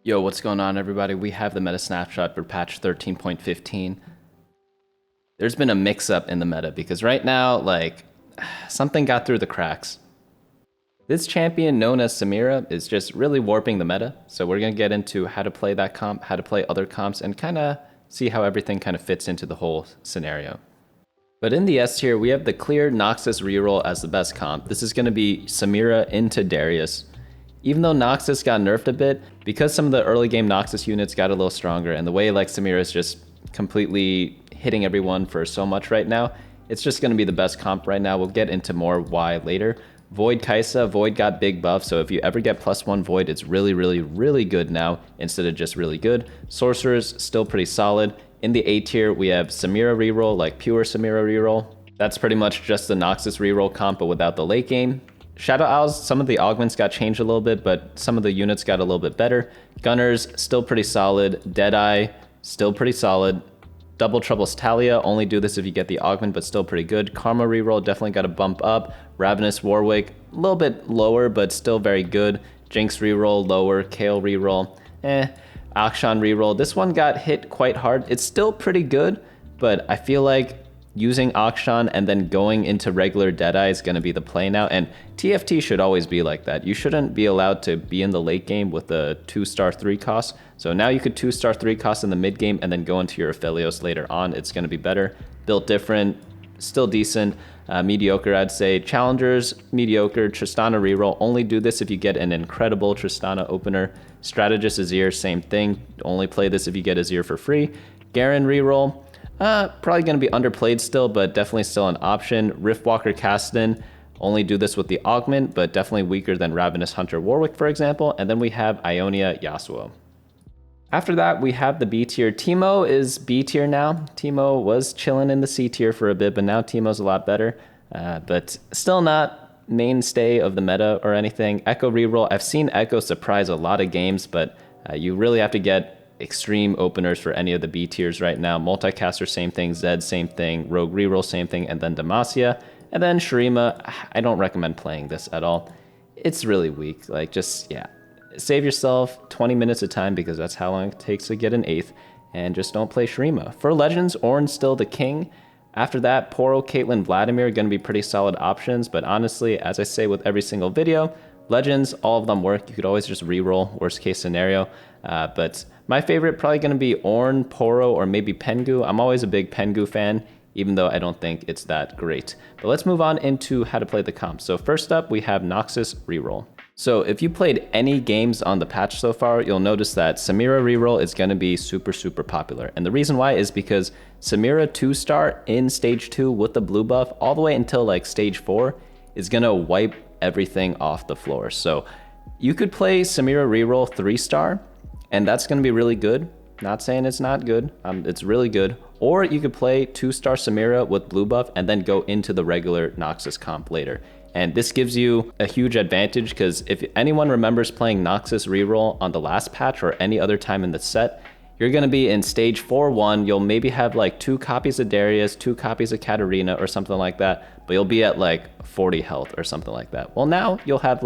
Yo, what's going on, everybody? We have the meta snapshot for patch 13.15. There's been a mix-up in the meta because right now, something got through the cracks. This champion known as Samira is just really warping the meta, so we're going to get into how to play that comp, how to play other comps, and kind of see how everything kind of fits into the whole scenario. But in the S tier, we have the clear Noxus Reroll as the best comp. This is going to be Samira into Darius. Even though Noxus got nerfed a bit, because some of the early game Noxus units got a little stronger, and the way Samira is just completely hitting everyone for so much right now, it's just going to be the best comp right now. We'll get into more why later. Void Kaisa, Void got big buff, so if you ever get +1 Void, it's really good now instead of just really good. Sorcerers, still pretty solid. In the A tier, we have Samira Reroll, like pure Samira Reroll. That's pretty much just the Noxus Reroll comp, but without the late game. Shadow Isles, some of the augments got changed a little bit, but some of the units got a little bit better. Gunners, still pretty solid. Deadeye, still pretty solid. Double Trouble's Taliyah, only do this if you get the augment, but still pretty good. KarmaReroll definitely got a bump up. Ravenous Warwick, a little bit lower, but still very good. Jinx Reroll, lower. Kayle Reroll, Akshan Reroll, this one got hit quite hard. It's still pretty good, but I feel like using Akshan and then going into regular Deadeye is going to be the play now, and TFT should always be like that. You shouldn't be allowed to be in the late game with a 2-star 3 cost, so now you could 2-star 3 cost in the mid game and then go into your Aphelios later on. It's going to be better. Built different, still decent. Mediocre, I'd say. Challengers, mediocre. Tristana Reroll, only do this if you get an incredible Tristana opener. Strategist Azir, same thing. Only play this if you get Azir for free. Garen Reroll, probably going to be underplayed still, but definitely still an option. Riftwalker Kassadin, only do this with the augment, but definitely weaker than Ravenous Hunter Warwick, for example. And then we have Ionia Yasuo. After that, we have the B tier. Teemo is B tier now. Teemo was chilling in the C tier for a bit, but now Teemo's a lot better. But still not mainstay of the meta or anything. Ekko Reroll, I've seen Ekko surprise a lot of games, but you really have to get extreme openers for any of the B tiers right now. Multicaster, same thing. Zed, same thing. Rogue Reroll, same thing. And then Demacia. And then Shurima, I don't recommend playing this at all. It's really weak. Save yourself 20 minutes of time because that's how long it takes to get an 8th. And just don't play Shurima. For Legends, Ornn's still the king. After that, Poro, Caitlyn, Vladimir are going to be pretty solid options. But honestly, as I say with every single video, Legends, all of them work. You could always just reroll, worst case scenario. But my favorite probably going to be Ornn, Poro, or maybe Pengu. I'm always a big Pengu fan, even though I don't think it's that great. But let's move on into how to play the comp. So first up, we have Noxus Reroll. So if you played any games on the patch so far, you'll notice that Samira Reroll is going to be super popular. And the reason why is because Samira 2-star in stage 2 with the blue buff all the way until stage 4 is going to wipe everything off the floor. So you could play Samira Reroll 3-star, and that's going to be really good. Not saying it's not good. It's really good. Or you could play 2-star Samira with blue buff and then go into the regular Noxus comp later. And this gives you a huge advantage because if anyone remembers playing Noxus Reroll on the last patch or any other time in the set, you're going to be in stage 4-1. You'll maybe have 2 copies of Darius, 2 copies of Katarina or something like that, but you'll be at 40 health or something like that. Well, now you'll have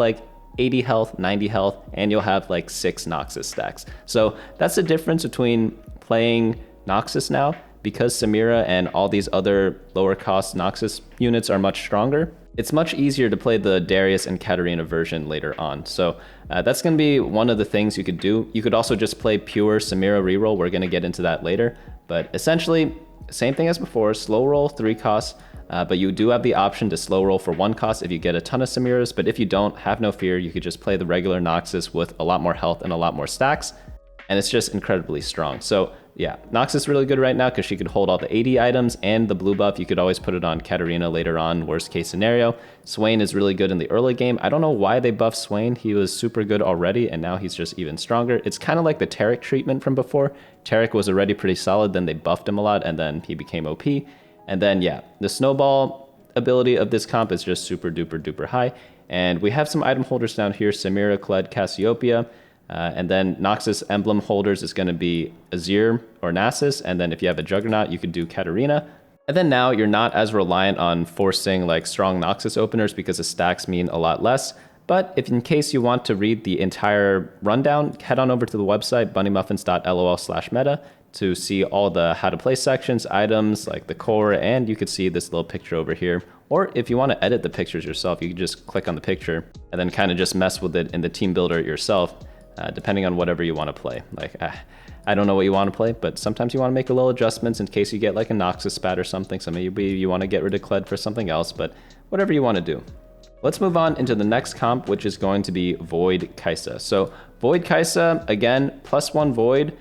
80 health, 90 health, and you'll have 6 Noxus stacks. So that's the difference between playing Noxus now, because Samira and all these other lower cost Noxus units are much stronger. It's much easier to play the Darius and Katarina version later on. So that's going to be one of the things you could do. You could also just play pure Samira Reroll. We're going to get into that later. But essentially, same thing as before, slow roll 3 costs. But you do have the option to slow roll for 1 cost if you get a ton of Samiras. But if you don't, have no fear. You could just play the regular Noxus with a lot more health and a lot more stacks. And it's just incredibly strong. So yeah, Noxus is really good right now because she could hold all the 80 items and the blue buff. You could always put it on Katarina later on, worst case scenario. Swain is really good in the early game. I don't know why they buffed Swain. He was super good already, and now he's just even stronger. It's kind of like the Taric treatment from before. Taric was already pretty solid, then they buffed him a lot, and then he became OP. And then, yeah, the snowball ability of this comp is just super duper high. And we have some item holders down here, Samira, Kled, Cassiopeia. And then Noxus emblem holders is going to be Azir or Nasus. And then if you have a Juggernaut, you could do Katarina. And then now you're not as reliant on forcing strong Noxus openers because the stacks mean a lot less. But if in case you want to read the entire rundown, head on over to the website bunnymuffins.lol/meta to see all the how to play sections, items like the core, and you could see this little picture over here. Or if you want to edit the pictures yourself, you can just click on the picture and then kind of just mess with it in the team builder yourself, depending on whatever you want to play. Like, I don't know what you want to play, but sometimes you want to make a little adjustments in case you get like a Noxus spat or something. So maybe you want to get rid of Kled for something else, but whatever you want to do. Let's move on into the next comp, which is going to be Void Kaisa. So Void Kaisa, again, +1 Void,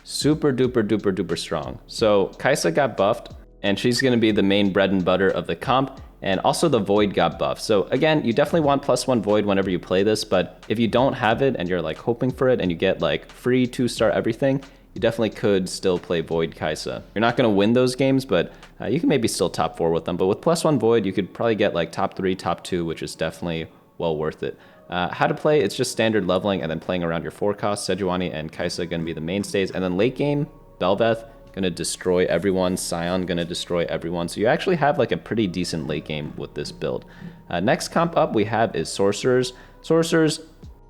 super duper strong. So Kaisa got buffed, and she's going to be the main bread and butter of the comp, and also the Void got buffed. So again, you definitely want +1 Void whenever you play this, but if you don't have it and you're like hoping for it and you get like free 2-star everything, you definitely could still play Void Kaisa. You're not going to win those games, but you can maybe still top 4 with them. But with +1 Void, you could probably get like top 3, top 2, which is definitely well worth it. How to play, it's just standard leveling and then playing around your 4 costs. Sejuani and Kaisa going to be the mainstays. And then late game, Bel'Veth going to destroy everyone. Sion going to destroy everyone. So you actually have like a pretty decent late game with this build. Next comp up we have is Sorcerers. Sorcerers,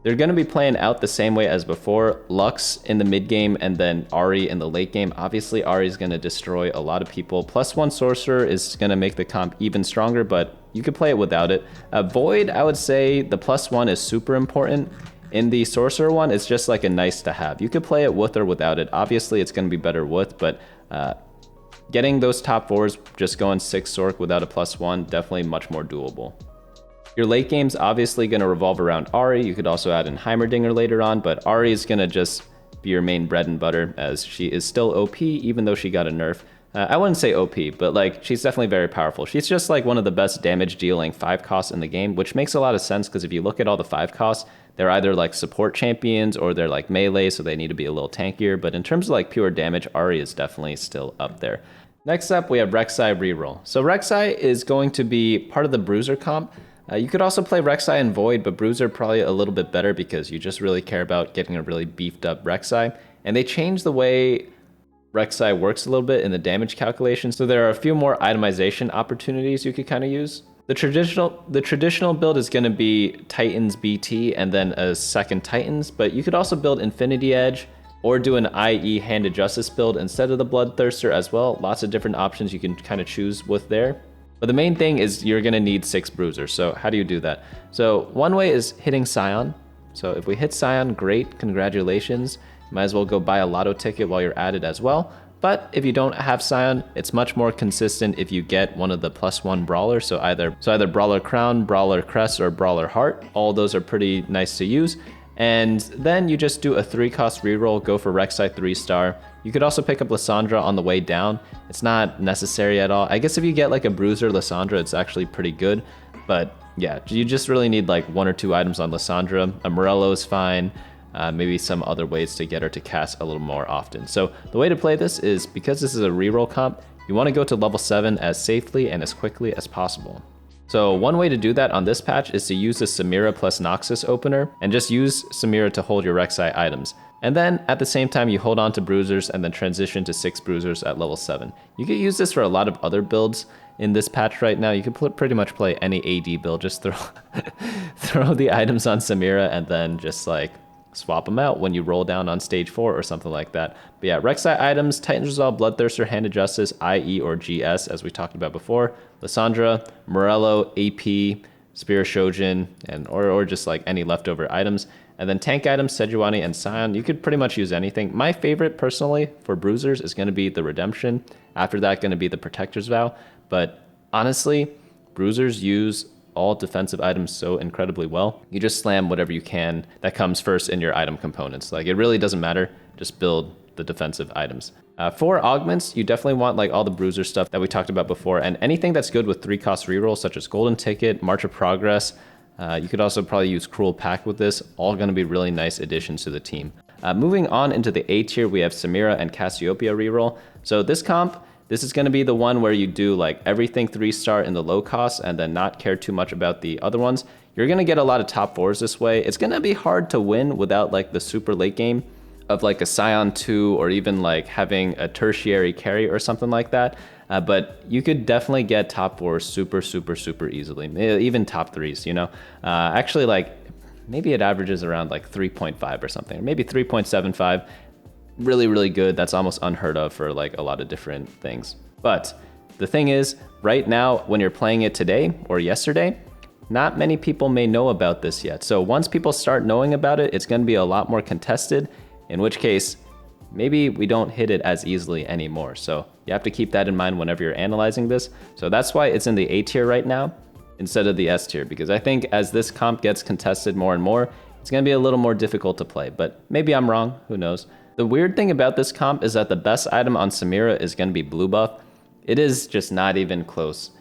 they're going to be playing out the same way as before. Lux in the mid game and then Ahri in the late game. Obviously, Ahri is going to destroy a lot of people. +1 Sorcerer is going to make the comp even stronger, but you could play it without it. Void, I would say the +1 is super important. In the Sorcerer one, it's just like a nice to have. You could play it with or without it. Obviously, it's going to be better with, but getting those top 4s, just going 6 Sorc without a +1, definitely much more doable. Your late game's obviously going to revolve around Ahri. You could also add in Heimerdinger later on, but Ahri is going to just be your main bread and butter, as she is still OP, even though she got a nerf. I wouldn't say OP, but like she's definitely very powerful. She's just like one of the best damage dealing 5 costs in the game, which makes a lot of sense because if you look at all the 5 costs, they're either like support champions or they're like melee, so they need to be a little tankier. But in terms of like pure damage, Ahri is definitely still up there. Next up, we have Rek'Sai Reroll. So Rek'Sai is going to be part of the Bruiser comp. You could also play Rek'Sai and Void, but Bruiser probably a little bit better because you just really care about getting a really beefed up Rek'Sai. And they changed the way Rek'Sai works a little bit in the damage calculation, so there are a few more itemization opportunities you could kind of use. The traditional build is going to be Titans BT and then a second Titans, but you could also build Infinity Edge or do an IE Hand of Justice build instead of the Bloodthirster as well. Lots of different options you can kind of choose with there. But the main thing is you're going to need 6 Bruisers. So how do you do that? So one way is hitting Sion. So if we hit Sion, great, congratulations. Might as well go buy a lotto ticket while you're at it as well. But if you don't have Sion, it's much more consistent if you get one of the +1 brawlers. So either Brawler Crown, Brawler Crest, or Brawler Heart. All those are pretty nice to use. And then you just do a 3-cost reroll, go for Rek'Sai 3-star. You could also pick up Lissandra on the way down. It's not necessary at all. I guess if you get like a Bruiser Lissandra, it's actually pretty good. But yeah, you just really need like 1 or 2 items on Lissandra. A Morello is fine. Maybe some other ways to get her to cast a little more often. So the way to play this is, because this is a reroll comp, you want to go to level 7 as safely and as quickly as possible. So one way to do that on this patch is to use the Samira plus Noxus opener and just use Samira to hold your Rek'Sai items. And then at the same time you hold on to Bruisers and then transition to 6 Bruisers at level 7. You could use this for a lot of other builds in this patch right now. You could pretty much play any AD build, just throw the items on Samira and then just like swap them out when you roll down on stage 4 or something like that. But yeah, Rek'Sai items, Titan's Resolve, Bloodthirster, Hand of Justice, IE or GS, as we talked about before, Lissandra, Morello, AP, Spear Shojin, and or just like any leftover items. And then tank items, Sejuani and Sion. You could pretty much use anything. My favorite personally for Bruisers is going to be the Redemption. After that, going to be the Protector's Vow. But honestly, Bruisers use all defensive items so incredibly well. You just slam whatever you can that comes first in your item components. Like, it really doesn't matter. Just build the defensive items. For augments, you definitely want like all the Bruiser stuff that we talked about before, and anything that's good with 3-cost reroll, such as Golden Ticket, March of Progress. You could also probably use Cruel Pact with this. All going to be really nice additions to the team. Moving on into the A tier, we have Samira and Cassiopeia reroll. So this comp, this is going to be the one where you do like everything 3-star in the low cost and then not care too much about the other ones. You're going to get a lot of top 4s this way. It's going to be hard to win without like the super late game of like a Scion 2 or even like having a tertiary carry or something like that. But you could definitely get top 4 super, super, super easily, even top 3s, you know? Actually, like, maybe it averages around like 3.5 or something, or maybe 3.75. Really, really good. That's almost unheard of for like a lot of different things. But the thing is, right now, when you're playing it today or yesterday, not many people may know about this yet. So once people start knowing about it, it's going to be a lot more contested, in which case, maybe we don't hit it as easily anymore. So you have to keep that in mind whenever you're analyzing this. So that's why it's in the A tier right now instead of the S tier, because I think as this comp gets contested more and more, it's going to be a little more difficult to play, but maybe I'm wrong, who knows. The weird thing about this comp is that the best item on Samira is going to be blue buff. It is just not even close.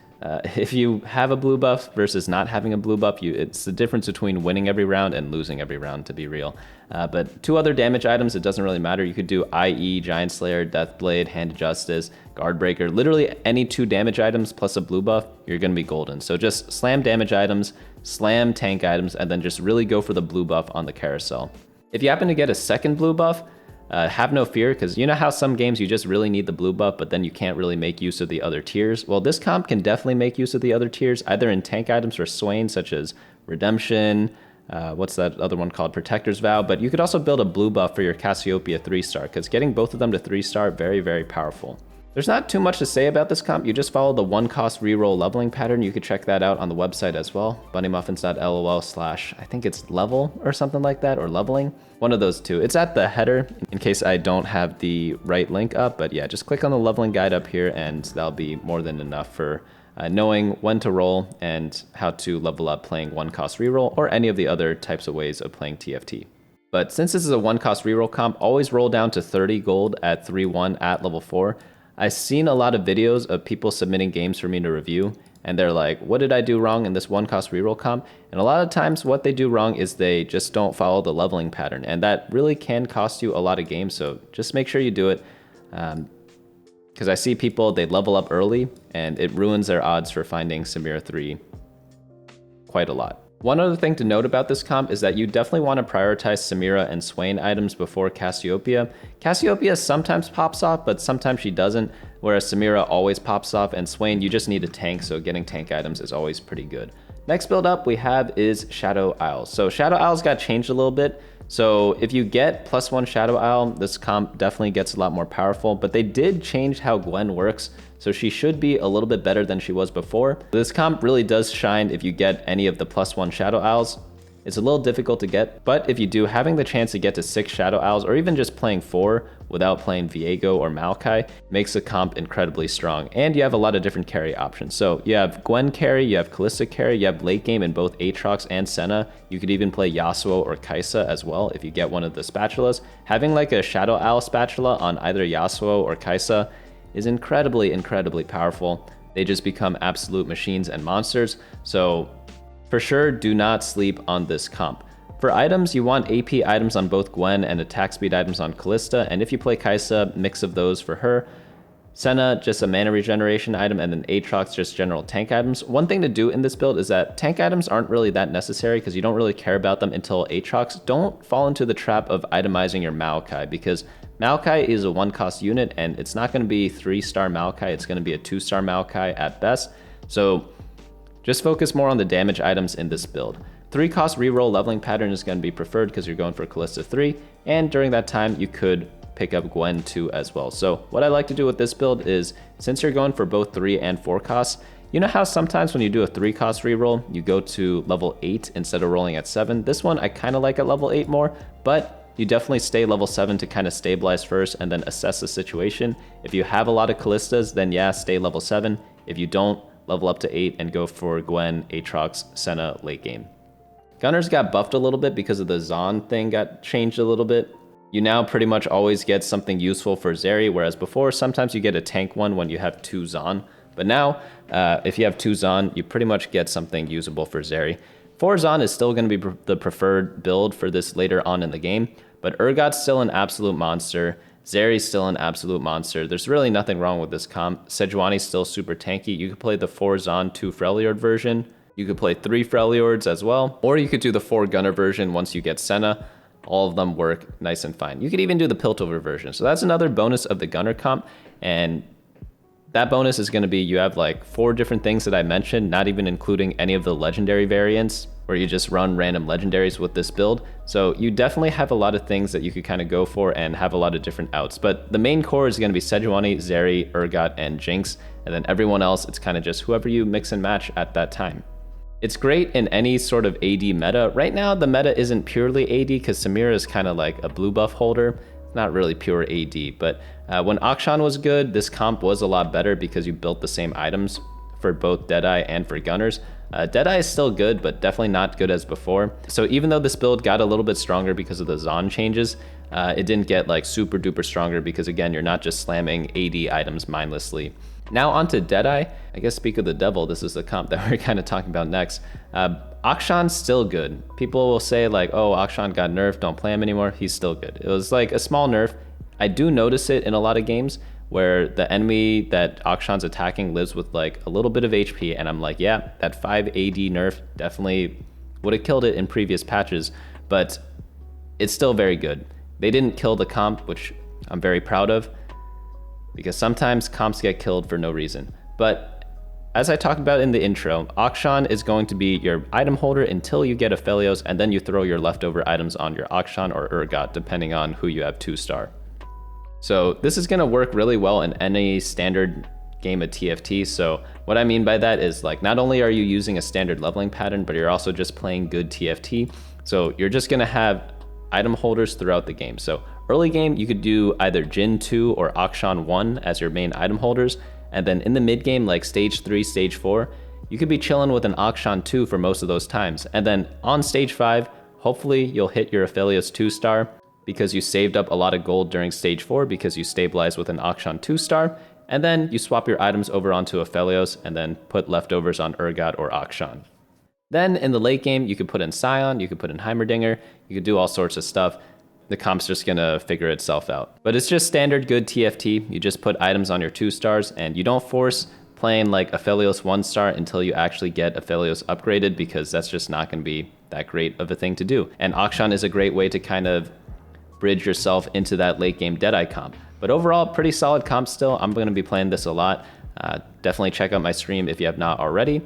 If you have a blue buff versus not having a blue buff, it's the difference between winning every round and losing every round, to be real. But 2 other damage items, it doesn't really matter. You could do IE, Giant Slayer, Deathblade, Hand of Justice, Guard Breaker. Literally any 2 damage items plus a blue buff, you're going to be golden. So just slam damage items, slam tank items, and then just really go for the blue buff on the carousel. If you happen to get a second blue buff, have no fear, because you know how some games you just really need the blue buff, but then you can't really make use of the other tiers? Well, this comp can definitely make use of the other tiers, either in tank items for Swain, such as Redemption, what's that other one called? Protector's Vow, but you could also build a blue buff for your Cassiopeia 3-star, because getting both of them to 3-star, very, very powerful. There's not too much to say about this comp. You just follow the 1-cost reroll leveling pattern. You could check that out on the website as well. bunnymuffins.lol/ I think it's level or something like that, or leveling. One of those two. It's at the header in case I don't have the right link up. But yeah, just click on the leveling guide up here and that'll be more than enough for knowing when to roll and how to level up playing 1-cost reroll or any of the other types of ways of playing TFT. But since this is a 1-cost reroll comp, always roll down to 30 gold at 3-1 at level 4. I've seen a lot of videos of people submitting games for me to review, and they're like, what did I do wrong in this 1-cost reroll comp? And a lot of times what they do wrong is they just don't follow the leveling pattern, and that really can cost you a lot of games, so just make sure you do it. Because I see people, they level up early, and it ruins their odds for finding Samira 3 quite a lot. One other thing to note about this comp is that you definitely want to prioritize Samira and Swain items before Cassiopeia. Cassiopeia sometimes pops off, but sometimes she doesn't, whereas Samira always pops off, and Swain, you just need a tank, so getting tank items is always pretty good. Next build up we have is Shadow Isles. So Shadow Isles got changed a little bit. So if you get +1 Shadow Isle, this comp definitely gets a lot more powerful, but they did change how Gwen works, so she should be a little bit better than she was before. This comp really does shine if you get any of the +1 Shadow Isles. It's a little difficult to get, but if you do, having the chance to get to 6 Shadow Isles, or even just playing 4 without playing Viego or Maokai, makes the comp incredibly strong. And you have a lot of different carry options. So you have Gwen carry, you have Kalista carry, you have late game in both Aatrox and Senna. You could even play Yasuo or Kaisa as well if you get one of the spatulas. Having like a Shadow Isle spatula on either Yasuo or Kaisa is incredibly, incredibly powerful. They just become absolute machines and monsters. So for sure, do not sleep on this comp. For items, you want AP items on both Gwen and attack speed items on Kalista, and if you play Kaisa, mix of those for her. Senna, just a mana regeneration item, and then Aatrox, just general tank items. One thing to do in this build is that tank items aren't really that necessary because you don't really care about them until Aatrox. Don't fall into the trap of itemizing your Maokai, because Maokai is a 1-cost unit, and it's not going to be 3-star Maokai, it's going to be a 2-star Maokai at best. So just focus more on the damage items in this build. 3-cost reroll leveling pattern is going to be preferred because you're going for Kalista 3, and during that time you could pick up Gwen 2 as well. So what I like to do with this build is, since you're going for both 3 and 4 costs, you know how sometimes when you do a 3-cost reroll, you go to level 8 instead of rolling at 7? This one I kind of like at level 8 more, but you definitely stay level 7 to kind of stabilize first and then assess the situation. If you have a lot of Kalistas, then yeah, stay level 7. If you don't, level up to 8 and go for Gwen, Aatrox, Senna late game. Gunners got buffed a little bit because of the Zon thing got changed a little bit. You now pretty much always get something useful for Zeri, whereas before sometimes you get a tank one when you have 2 Zon. But now, if you have 2 Zon, you pretty much get something usable for Zeri. 4 Zon is still going to be the preferred build for this later on in the game, but Urgot's still an absolute monster. Zeri's still an absolute monster. There's really nothing wrong with this comp. Sejuani's still super tanky. You could play the 4 Zon 2 Freljord version. You could play 3 Freljords as well. Or you could do the 4 Gunner version once you get Senna. All of them work nice and fine. You could even do the Piltover version. So that's another bonus of the Gunner comp. And That bonus is going to be, you have like 4 different things that I mentioned, not even including any of the legendary variants where you just run random legendaries with this build. So you definitely have a lot of things that you could kind of go for and have a lot of different outs. But the main core is going to be Sejuani, Zeri, Urgot, and Jinx. And then everyone else, it's kind of just whoever you mix and match at that time. It's great in any sort of AD meta. Right now, the meta isn't purely AD because Samira is kind of like a blue buff holder. Not really pure AD, but when Akshan was good, this comp was a lot better because you built the same items for both Deadeye and for Gunners. Deadeye is still good, but definitely not good as before. So even though this build got a little bit stronger because of the Zon changes, it didn't get like super duper stronger because again, you're not just slamming AD items mindlessly. Now onto Deadeye. I guess speak of the devil, this is the comp that we're kind of talking about next. Akshan's still good. People will say like, oh, Akshan got nerfed, don't play him anymore. He's still good. It was like a small nerf. I do notice it in a lot of games where the enemy that Akshan's attacking lives with like a little bit of HP, and I'm like, yeah, that 5 AD nerf definitely would have killed it in previous patches, but it's still very good. They didn't kill the comp, which I'm very proud of, because sometimes comps get killed for no reason. But as I talked about in the intro, Akshan is going to be your item holder until you get Aphelios, and then you throw your leftover items on your Akshan or Urgot, depending on who you have 2-star. So this is gonna work really well in any standard game of TFT. So what I mean by that is like, not only are you using a standard leveling pattern, but you're also just playing good TFT. So you're just gonna have item holders throughout the game. So early game, you could do either Jhin 2 or Akshan 1 as your main item holders. And then in the mid game, like stage 3, stage 4, you could be chilling with an Akshan 2 for most of those times. And then on stage 5, hopefully you'll hit your Aphelios 2-star because you saved up a lot of gold during stage 4 because you stabilized with an Akshan 2-star. And then you swap your items over onto Aphelios and then put leftovers on Urgot or Akshan. Then in the late game, you could put in Sion, you could put in Heimerdinger, you could do all sorts of stuff. The comp's just gonna figure itself out. But it's just standard good TFT. You just put items on your 2-stars and you don't force playing like Aphelios 1-star until you actually get Aphelios upgraded, because that's just not gonna be that great of a thing to do. And Akshan is a great way to kind of bridge yourself into that late game Deadeye comp. But overall, pretty solid comp still. I'm gonna be playing this a lot. Definitely check out my stream if you have not already,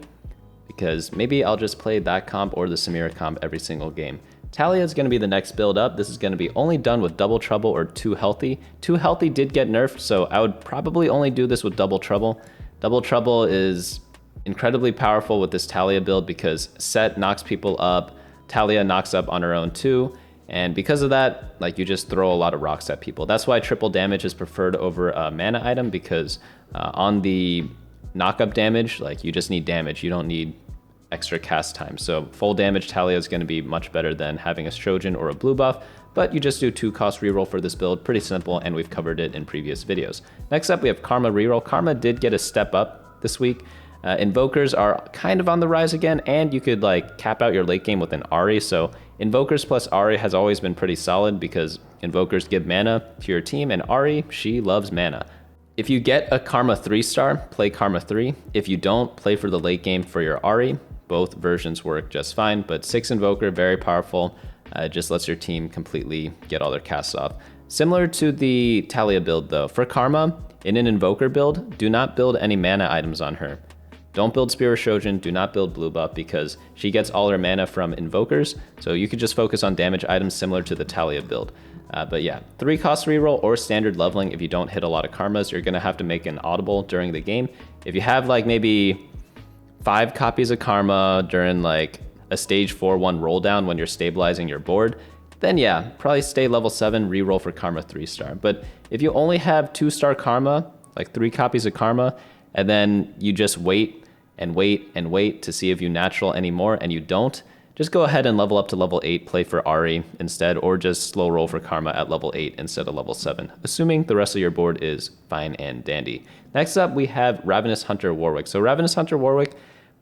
because maybe I'll just play that comp or the Samira comp every single game. Taliyah is going to be the next build up. This is going to be only done with Double Trouble or 2 Healthy. 2 Healthy did get nerfed, so I would probably only do this with Double Trouble. Double Trouble is incredibly powerful with this Taliyah build because Set knocks people up, Taliyah knocks up on her own too, and because of that, like, you just throw a lot of rocks at people. That's why triple damage is preferred over a mana item, because on the knock-up damage, like, you just need damage. You don't need extra cast time. So full damage Taliyah is going to be much better than having a Trojan or a blue buff, but you just do 2-cost reroll for this build. Pretty simple, and we've covered it in previous videos. Next up, we have KarmaReroll. Karma did get a step up this week. Invokers are kind of on the rise again, and you could like cap out your late game with an Ahri. So Invokers plus Ahri has always been pretty solid because Invokers give mana to your team, and Ahri, she loves mana. If you get a Karma 3-star, play Karma 3. If you don't, play for the late game for your Ahri. Both versions work just fine, but 6 Invoker, very powerful. Just lets your team completely get all their casts off. Similar to the Taliyah build though, for Karma, in an Invoker build, do not build any mana items on her. Don't build Spear Shoujin, do not build Blue Buff, because she gets all her mana from Invokers, so you could just focus on damage items similar to the Taliyah build. But yeah, 3-cost reroll or standard leveling. If you don't hit a lot of Karmas, you're gonna have to make an audible during the game. If you have like maybe 5 copies of Karma during like a stage 4-1 roll down when you're stabilizing your board, then yeah, probably stay level 7, reroll for Karma 3-star. But if you only have 2-star Karma, like 3 copies of Karma, and then you just wait and wait and wait to see if you natural anymore, and you don't, just go ahead and level up to level 8, play for Ahri instead, or just slow roll for Karma at level 8 instead of level 7, assuming the rest of your board is fine and dandy. Next up, we have Ravenous Hunter Warwick. So Ravenous Hunter Warwick,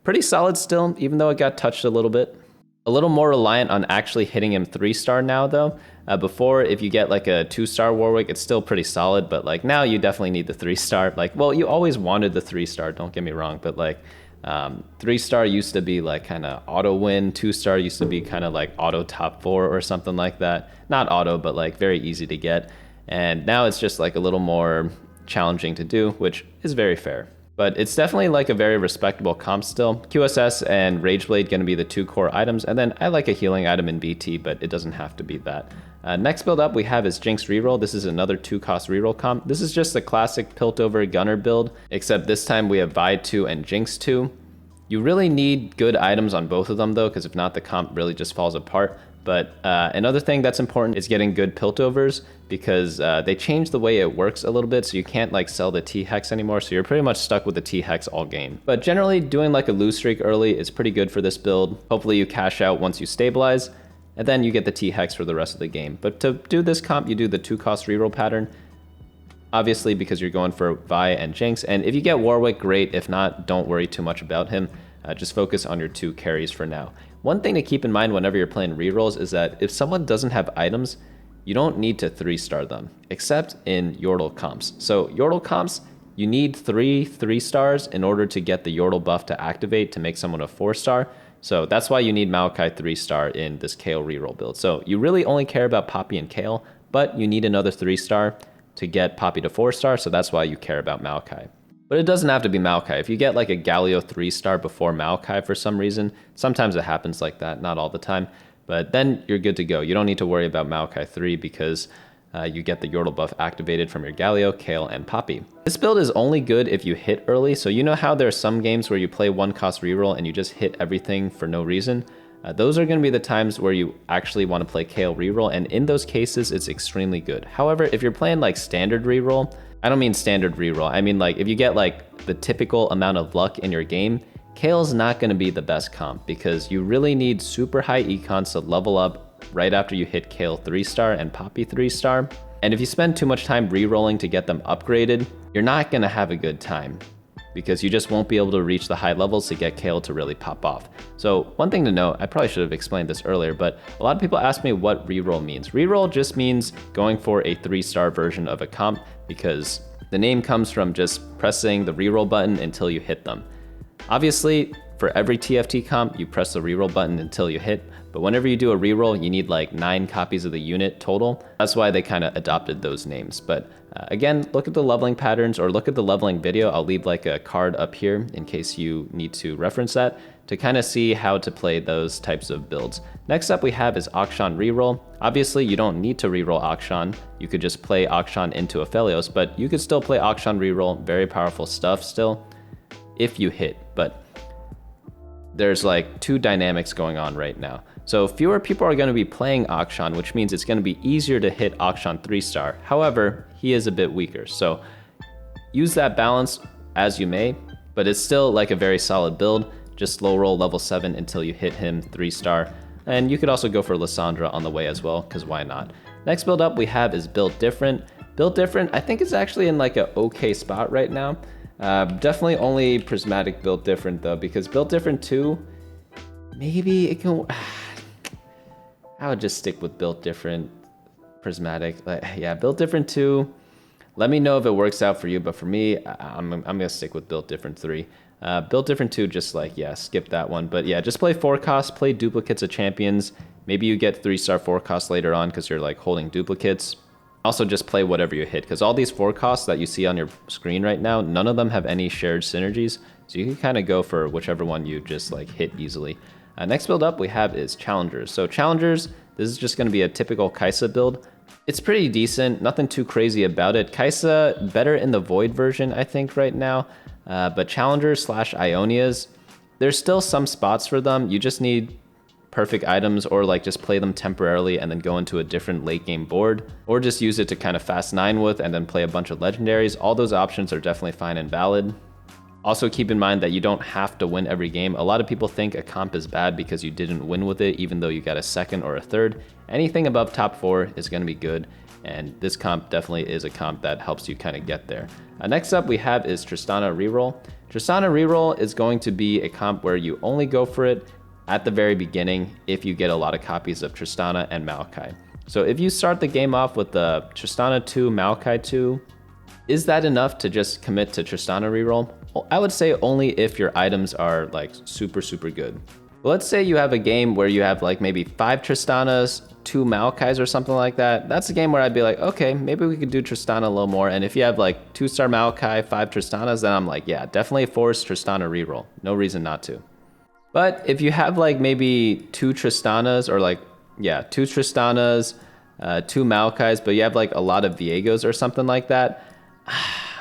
pretty solid still, even though it got touched a little bit. A little more reliant on actually hitting him 3-star now though. Before, if you get like a 2-star Warwick, it's still pretty solid, but like now you definitely need the 3-star. Like, well, you always wanted the 3-star, don't get me wrong, but like 3-star used to be like kind of auto win, 2-star used to be kind of like auto top 4 or something like that. Not auto, but like very easy to get. And now it's just like a little more challenging to do, which is very fair. But it's definitely like a very respectable comp still. QSS and Rageblade gonna be the 2 core items, and then I like a healing item in BT, but it doesn't have to be that. Next build up we have is Jinx Reroll. This is another 2-cost reroll comp. This is just the classic Piltover Gunner build, except this time we have Vi 2 and Jinx 2. You really need good items on both of them though, because if not, the comp really just falls apart. But another thing that's important is getting good Piltovers, because they changed the way it works a little bit, so you can't like sell the T-Hex anymore, so you're pretty much stuck with the T-Hex all game. But generally, doing like a lose streak early is pretty good for this build. Hopefully you cash out once you stabilize, and then you get the T-Hex for the rest of the game. But to do this comp, you do the 2-cost reroll pattern, obviously because you're going for Vi and Jinx, and if you get Warwick, great. If not, don't worry too much about him. Just focus on your 2 carries for now. One thing to keep in mind whenever you're playing rerolls is that if someone doesn't have items, you don't need to 3-star them, except in Yordle comps. So Yordle comps, you need 3 stars in order to get the Yordle buff to activate to make someone a 4-star. So that's why you need Maokai 3-star in this Kayle Reroll build. So you really only care about Poppy and Kayle, but you need another 3-star to get Poppy to 4-star, so that's why you care about Maokai. But it doesn't have to be Maokai. If you get like a Galio 3-star before Maokai for some reason, sometimes it happens like that, not all the time, but then you're good to go. You don't need to worry about Maokai 3 because you get the Yordle buff activated from your Galio, Kayle, and Poppy. This build is only good if you hit early, so you know how there are some games where you play 1-cost reroll and you just hit everything for no reason? Those are going to be the times where you actually want to play Kayle Reroll, and in those cases, it's extremely good. However, if you're playing like standard reroll, I don't mean standard reroll, I mean like if you get like the typical amount of luck in your game, Kayle's not going to be the best comp because you really need super high econs to level up right after you hit Kayle 3-star and Poppy 3-star. And if you spend too much time rerolling to get them upgraded, you're not going to have a good time, because you just won't be able to reach the high levels to get Kayle to really pop off. So one thing to note, I probably should have explained this earlier, but a lot of people ask me what reroll means. Reroll just means going for a 3-star version of a comp, because the name comes from just pressing the reroll button until you hit them. Obviously, for every TFT comp, you press the reroll button until you hit, but whenever you do a reroll, you need like 9 copies of the unit total. That's why they kind of adopted those names. But again, look at the leveling patterns or look at the leveling video. I'll leave like a card up here in case you need to reference that to kind of see how to play those types of builds. Next up we have is Akshan Reroll. Obviously, you don't need to reroll Akshan. You could just play Akshan into Aphelios, but you could still play Akshan Reroll. Very powerful stuff still, if you hit. But there's like 2 dynamics going on right now. So fewer people are going to be playing Akshan, which means it's going to be easier to hit Akshan 3-star. However, he is a bit weaker. So use that balance as you may, but it's still like a very solid build. Just slow roll level 7 until you hit him 3-star. And you could also go for Lissandra on the way as well, because why not? Next build up we have is Build Different. Build Different, I think it's actually in like a okay spot right now. Definitely only Prismatic Build Different though, because Build Different 2, maybe it can... I would just stick with Build Different, Prismatic. Yeah, Build Different 2, let me know if it works out for you, but for me, I'm gonna stick with Build Different 3. Build Different 2, just like, yeah, skip that one. But yeah, just play 4-cost, play duplicates of champions. Maybe you get 3-star 4-cost later on because you're like holding duplicates. Also just play whatever you hit, because all these 4-costs that you see on your screen right now, none of them have any shared synergies. So you can kind of go for whichever one you just like hit easily. Next build up we have is Challengers. So Challengers, this is just going to be a typical Kaisa build. It's pretty decent, nothing too crazy about it. Kaisa, better in the Void version, I think, right now. But Challengers / Ionias, there's still some spots for them. You just need perfect items, or like just play them temporarily and then go into a different late game board, or just use it to kind of fast 9 with and then play a bunch of legendaries. All those options are definitely fine and valid. Also keep in mind that you don't have to win every game. A lot of people think a comp is bad because you didn't win with it, even though you got a 2nd or a 3rd. Anything above top 4 is going to be good, and this comp definitely is a comp that helps you kind of get there. Next up we have is Tristana Reroll. Tristana Reroll is going to be a comp where you only go for it at the very beginning if you get a lot of copies of Tristana and Maokai. So if you start the game off with the Tristana 2, Maokai 2, is that enough to just commit to Tristana Reroll? Well, I would say only if your items are like super good. But let's say you have a game where you have like maybe 5 Tristanas, 2 Maokais or something like that. That's a game where I'd be like, okay, maybe we could do Tristana a little more. And if you have like 2-star Maokai, 5 Tristanas, then I'm like, yeah, definitely force Tristana Reroll. No reason not to. But if you have like maybe 2 Tristanas or like, yeah, 2 Tristanas, 2 Maokais, but you have like a lot of Viegos or something like that,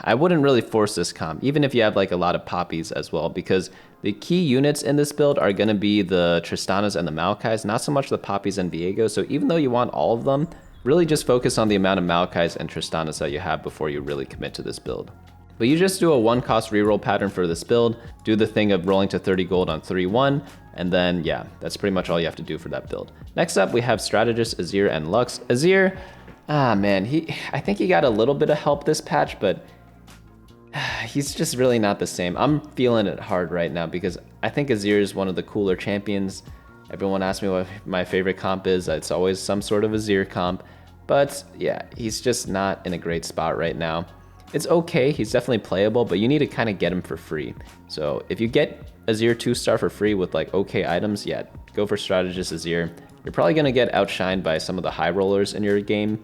I wouldn't really force this comp, even if you have like a lot of Poppies as well, because the key units in this build are going to be the Tristanas and the Maokais, not so much the Poppies and Viegos. So even though you want all of them, really just focus on the amount of Maokais and Tristanas that you have before you really commit to this build. But you just do a 1-cost reroll pattern for this build, do the thing of rolling to 30 gold on 3-1, and then yeah, that's pretty much all you have to do for that build. Next up, we have Strategist Azir and Lux. Azir, man, I think he got a little bit of help this patch, but he's just really not the same. I'm feeling it hard right now because I think Azir is one of the cooler champions. Everyone asks me what my favorite comp is. It's always some sort of Azir comp. But yeah, he's just not in a great spot right now. It's okay, he's definitely playable, but you need to kind of get him for free. So if you get Azir 2-star for free with like okay items, yeah, go for Strategist Azir. You're probably going to get outshined by some of the high rollers in your game,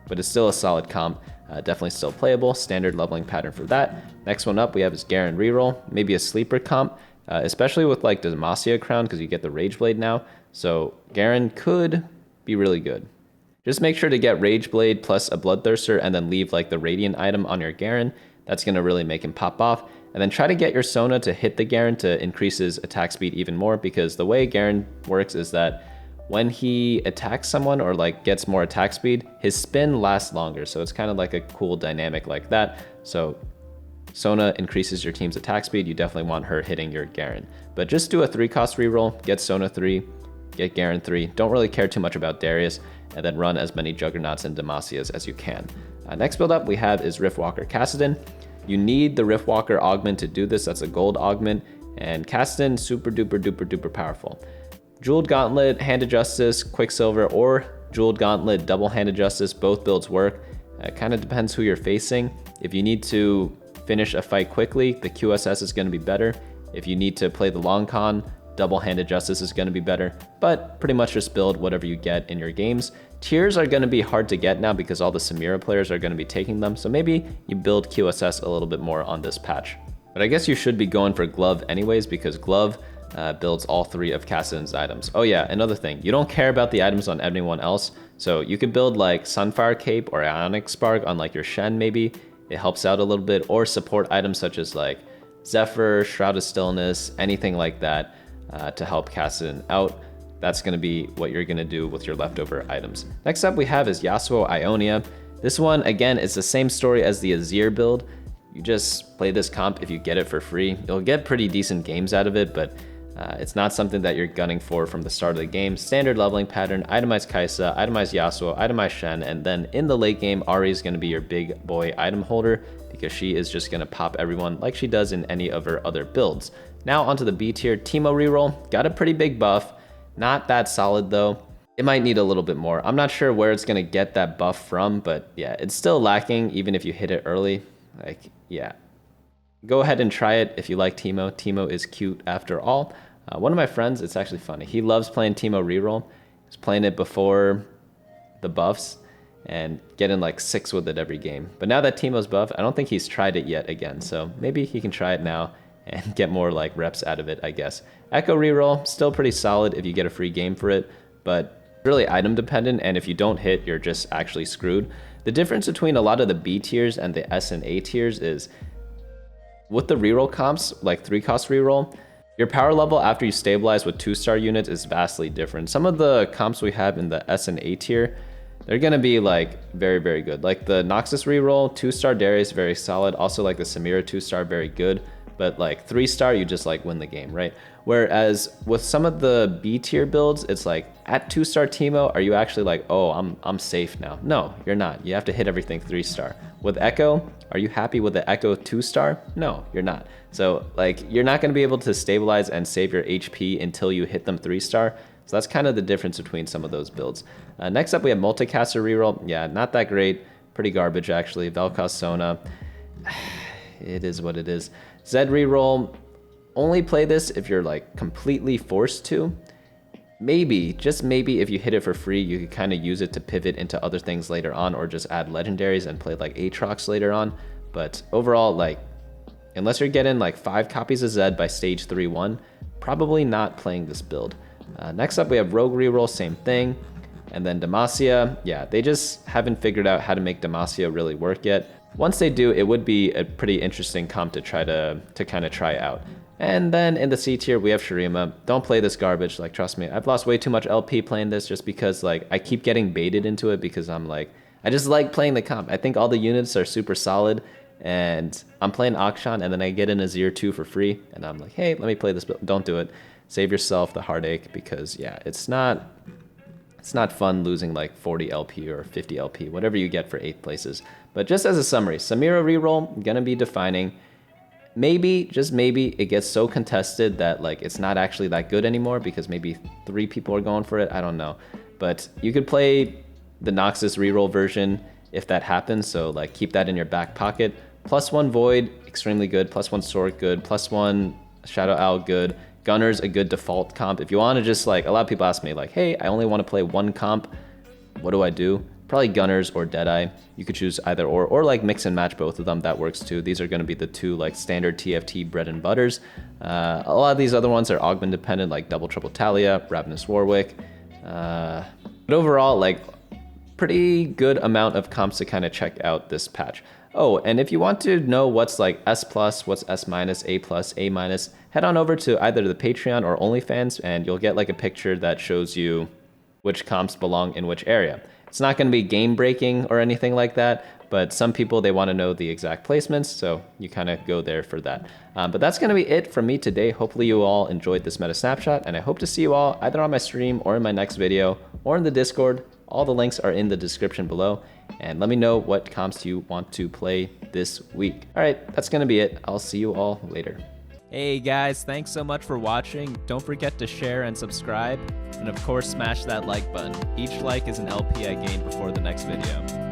but it's still a solid comp. Definitely still playable, standard leveling pattern for that. Next one up we have is Garen Reroll, maybe a sleeper comp, especially with like Demacia crown because you get the Rage Blade now. So Garen could be really good. Just make sure to get Rage Blade plus a Bloodthirster and then leave like the Radiant item on your Garen. That's going to really make him pop off. And then try to get your Sona to hit the Garen to increase his attack speed even more, because the way Garen works is that when he attacks someone or like gets more attack speed, his spin lasts longer. So it's kind of like a cool dynamic like that. So Sona increases your team's attack speed. You definitely want her hitting your Garen. But just do a 3-cost reroll, get Sona 3, get Garen 3. Don't really care too much about Darius, and then run as many Juggernauts and Demacias as you can. Next build up we have is Riftwalker Kassadin. You need the Riftwalker augment to do this. That's a gold augment, and Kassadin super duper duper duper powerful. Jeweled Gauntlet, Handed Justice, Quicksilver, or Jeweled Gauntlet, Double-Handed Justice, both builds work. It kind of depends who you're facing. If you need to finish a fight quickly, the QSS is going to be better. If you need to play the long con, Double-Handed Justice is going to be better. But pretty much just build whatever you get in your games. Tiers are going to be hard to get now because all the Samira players are going to be taking them. So maybe you build QSS a little bit more on this patch. But I guess you should be going for Glove anyways, because Glove builds all 3 of Kassadin's items. Oh yeah, another thing, you don't care about the items on anyone else, so you could build like Sunfire Cape or Ionic Spark on like your Shen maybe. It helps out a little bit, or support items such as like Zephyr, Shroud of Stillness, anything like that to help Kassadin out. That's going to be what you're going to do with your leftover items. Next up we have is Yasuo Ionia. This one, again, is the same story as the Azir build. You just play this comp if you get it for free. You'll get pretty decent games out of it, but it's not something that you're gunning for from the start of the game. Standard leveling pattern, itemize Kaisa, itemize Yasuo, itemize Shen, and then in the late game, Ahri is going to be your big boy item holder because she is just going to pop everyone like she does in any of her other builds. Now onto the B tier, Teemo Reroll. Got a pretty big buff. Not that solid though. It might need a little bit more. I'm not sure where it's going to get that buff from, but yeah, it's still lacking even if you hit it early. Like, yeah. Go ahead and try it if you like Teemo. Teemo is cute after all. One of my friends, it's actually funny, he loves playing Teemo Reroll. He was playing it before the buffs and getting like 6 with it every game. But now that Teemo's buff, I don't think he's tried it yet again. So maybe he can try it now and get more like reps out of it, I guess. Ekko Reroll, still pretty solid if you get a free game for it, but really item dependent, and if you don't hit, you're just actually screwed. The difference between a lot of the B tiers and the S and A tiers is with the reroll comps, like 3-cost reroll, your power level after you stabilize with 2-star units is vastly different. Some of the comps we have in the S and A tier, they're going to be like very, very good. Like the Noxus Reroll, 2-star Darius, very solid. Also like the Samira 2-star, very good. But like 3-star, you just like win the game, right? Whereas with some of the B tier builds, it's like at 2-star Teemo, are you actually like, oh, I'm safe now? No, you're not. You have to hit everything 3-star. With Ekko, are you happy with the Ekko 2-star? No, you're not. So like you're not going to be able to stabilize and save your HP until you hit them 3-star. So that's kind of the difference between some of those builds. Next up, we have Multicaster Reroll. Yeah, not that great. Pretty garbage, actually. Vel'Koz Sona. It is what it is. Zed Reroll. only play this if you're like completely forced to. Maybe, just maybe, if you hit it for free, you could kind of use it to pivot into other things later on, or just add legendaries and play like Aatrox later on. But overall, like, unless you're getting like 5 copies of Zed by stage 3-1, probably not playing this build. Next up, we have Rogue Reroll, same thing. And then Demacia, yeah, they just haven't figured out how to make Demacia really work yet. Once they do, it would be a pretty interesting comp to try to kind of try out. And then in the C tier, we have Shurima. Don't play this garbage, like, trust me. I've lost way too much LP playing this just because, like, I keep getting baited into it because I'm like, I just like playing the comp. I think all the units are super solid, and I'm playing Akshan, and then I get an Azir 2 for free, and I'm like, hey, let me play this build. Don't do it. Save yourself the heartache because, yeah, it's not fun losing like 40 LP or 50 LP, whatever you get for 8th places. But just as a summary, Samira Reroll, gonna be defining. Maybe, just maybe, it gets so contested that like it's not actually that good anymore because maybe 3 people are going for it. I don't know. But you could play the Noxus Reroll version if that happens. So like keep that in your back pocket. +1 Void, extremely good. +1 Sword, good. +1 Shadow Owl, good. Gunner's a good default comp. If you want to just like, a lot of people ask me like, hey, I only want to play one comp. What do I do? Probably Gunners or Deadeye. You could choose either or like mix and match both of them. That works too. These are going to be the 2 like standard TFT bread and butters. A lot of these other ones are augment dependent, like Double Triple Taliyah, Ravenous Warwick. But overall, like pretty good amount of comps to kind of check out this patch. Oh, and if you want to know what's like S+, what's S-, A+, A-, head on over to either the Patreon or OnlyFans, and you'll get like a picture that shows you which comps belong in which area. It's not going to be game breaking or anything like that, but some people, they want to know the exact placements, so you kind of go there for that. But that's going to be it from me today. Hopefully you all enjoyed this meta snapshot, and I hope to see you all either on my stream or in my next video or in the Discord. All the links are in the description below, and let me know what comps you want to play this week. All right, that's going to be it. I'll see you all later. Hey guys, thanks so much for watching. Don't forget to share and subscribe, and of course smash that like button. Each like is an LP I gain before the next video.